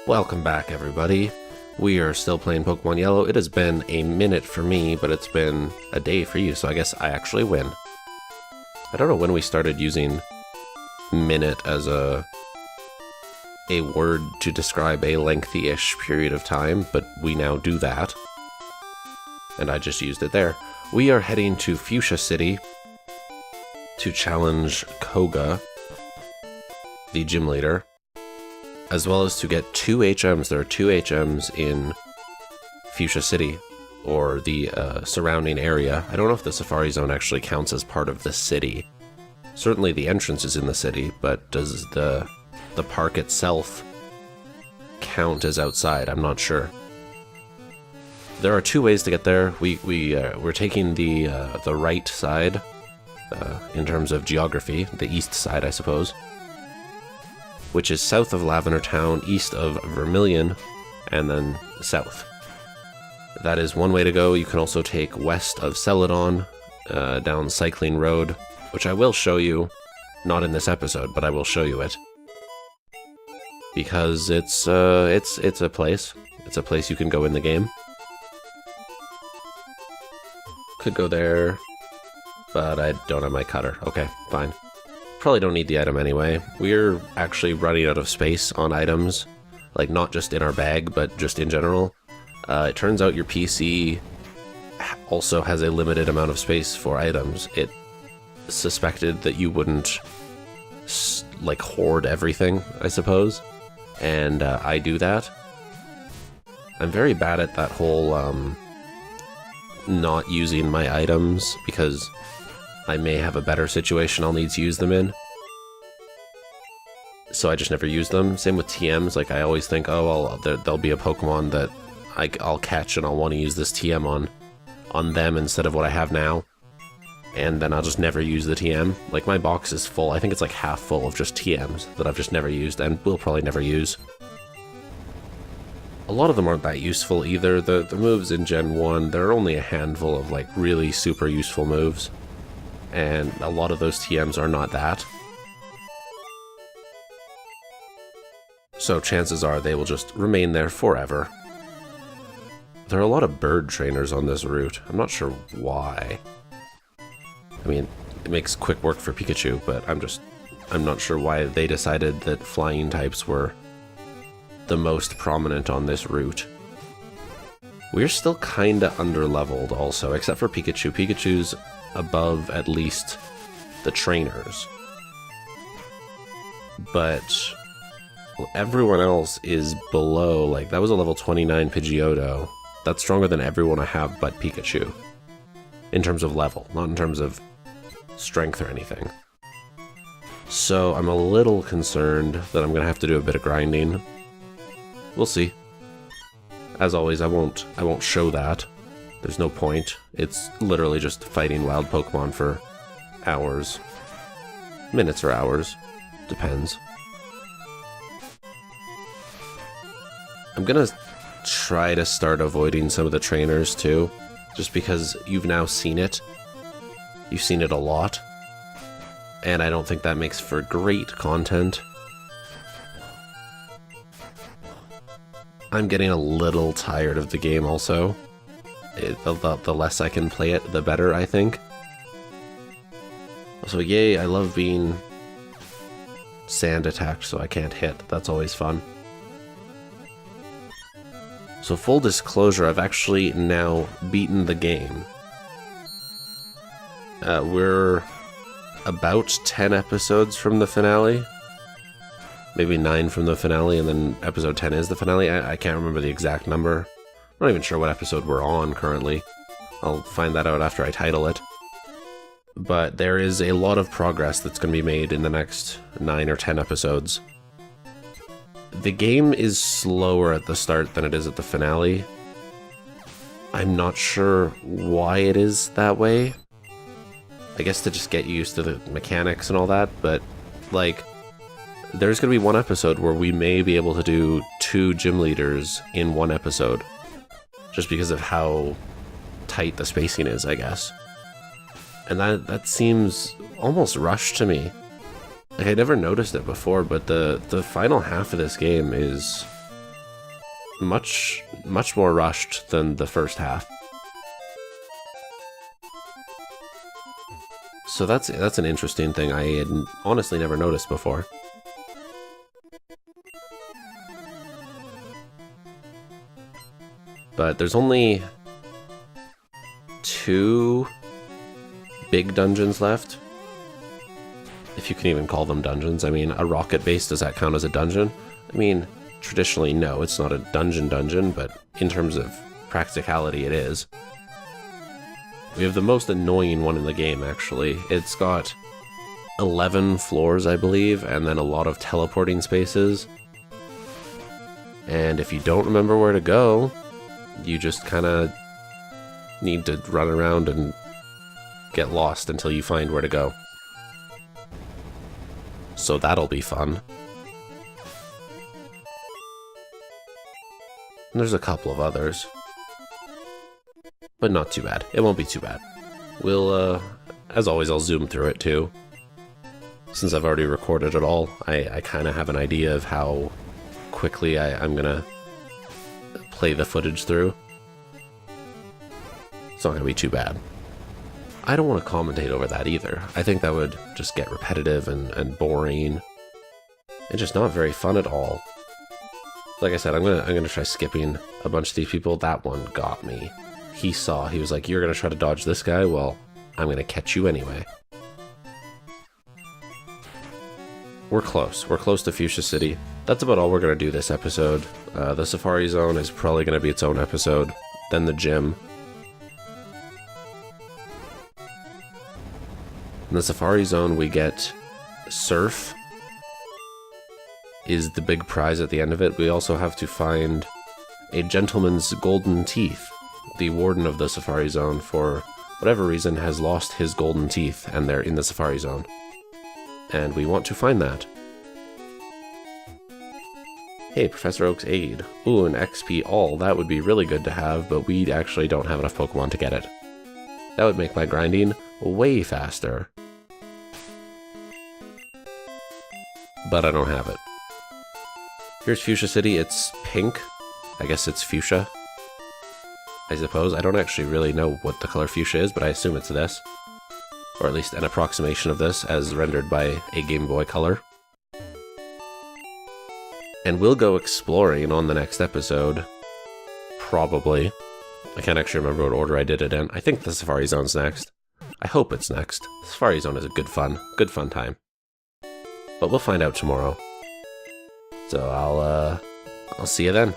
Welcome back, everybody. We are still playing Pokemon Yellow. It has been a minute for me, but it's been a day for you, so I guess I actually win. I don't know when we started using minute as a word to describe a lengthy-ish period of time, but we now do that. And I just used it there. We are heading to Fuchsia City to challenge Koga, the gym leader, as well as to get 2 HMs. There are 2 HMs in Fuchsia City, or the surrounding area. I don't know if the Safari Zone actually counts as part of the city. Certainly the entrance is in the city, but does the park itself count as outside? I'm not sure. There are 2 ways to get there. We're taking the right side in terms of geography, the east side, I suppose, which is south of Lavender Town, east of Vermilion, and then south. That is one way to go. You can also take west of Celadon, down Cycling Road, which I will show you, not in this episode, but I will show you it. Because it's a place. It's a place you can go in the game. Could go there, but I don't have my cutter. Okay, fine. Probably don't need the item anyway. We're actually running out of space on items, like not just in our bag, but just in general. It turns out your PC also has a limited amount of space for items. It suspected that you wouldn't like hoard everything, I suppose, and I do that. I'm very bad at that whole not using my items because I may have a better situation I'll need to use them in. So I just never use them. Same with TMs. Like I always think, oh, well, there'll be a Pokemon that I'll catch and I'll want to use this TM on them instead of what I have now. And then I'll just never use the TM. Like my box is full. I think it's like half full of just TMs that I've just never used and will probably never use. A lot of them aren't that useful either. The moves in Gen 1, there are only a handful of like really super useful moves. And a lot of those TMs are not that. So chances are they will just remain there forever. There are a lot of bird trainers on this route. I'm not sure why. I mean, it makes quick work for Pikachu, but I'm not sure why they decided that flying types were the most prominent on this route. We're still kinda under-leveled also, except for Pikachu. Pikachu's above at least the trainers. But everyone else is below. Like, that was a level 29 Pidgeotto. That's stronger than everyone I have but Pikachu. In terms of level, not in terms of strength or anything. So I'm a little concerned that I'm gonna have to do a bit of grinding. We'll see. As always, I won't show that. There's no point. It's literally just fighting wild Pokemon for hours. Minutes or hours. Depends. I'm gonna try to start avoiding some of the trainers too, just because you've now seen it. You've seen it a lot. And I don't think that makes for great content. I'm getting a little tired of the game also. The less I can play it, the better, I think. So yay, I love being sand attacked so I can't hit. That's always fun. So full disclosure, I've actually now beaten the game. We're about 10 episodes from the finale. Maybe 9 from the finale, and then episode 10 is the finale. I can't remember the exact number. I'm not even sure what episode we're on currently. I'll find that out after I title it. But there is a lot of progress that's going to be made in the next 9 or 10 episodes. The game is slower at the start than it is at the finale. I'm not sure why it is that way. I guess to just get used to the mechanics and all that, but like, there's going to be one episode where we may be able to do 2 gym leaders in one episode. Just because of how tight the spacing is, I guess. And that seems almost rushed to me. Like, I never noticed it before, but the final half of this game is much more rushed than the first half. So that's an interesting thing I had honestly never noticed before. But there's only 2 big dungeons left. If you can even call them dungeons. I mean, a rocket base, does that count as a dungeon? I mean, traditionally, no, it's not a dungeon, but in terms of practicality, it is. We have the most annoying one in the game, actually. It's got 11 floors, I believe, and then a lot of teleporting spaces. And if you don't remember where to go, you just kind of need to run around and get lost until you find where to go. So that'll be fun. And there's a couple of others. But not too bad. It won't be too bad. We'll, as always, I'll zoom through it too. Since I've already recorded it all, I kind of have an idea of how quickly I'm gonna play the footage through. It's not gonna be too bad. I don't want to commentate over that either. I think that would just get repetitive and boring. And just not very fun at all. Like I said, I'm gonna try skipping a bunch of these people. That one got me. He was like, you're gonna try to dodge this guy? Well, I'm gonna catch you anyway. We're close to Fuchsia City. That's about all we're gonna do this episode. The Safari Zone is probably gonna be its own episode. Then the gym. In the Safari Zone, we get Surf is the big prize at the end of it. We also have to find a gentleman's golden teeth. The warden of the Safari Zone, for whatever reason, has lost his golden teeth, and they're in the Safari Zone. And we want to find that. Hey, Professor Oak's aid. Ooh, an XP all. That would be really good to have, but we actually don't have enough Pokemon to get it. That would make my grinding way faster. But I don't have it. Here's Fuchsia City. It's pink. I guess it's fuchsia. I suppose. I don't actually really know what the color fuchsia is, but I assume it's this. Or at least an approximation of this, as rendered by a Game Boy Color. And we'll go exploring on the next episode. Probably. I can't actually remember what order I did it in. I think the Safari Zone's next. I hope it's next. The Safari Zone is a good fun time. But we'll find out tomorrow. So I'll see you then.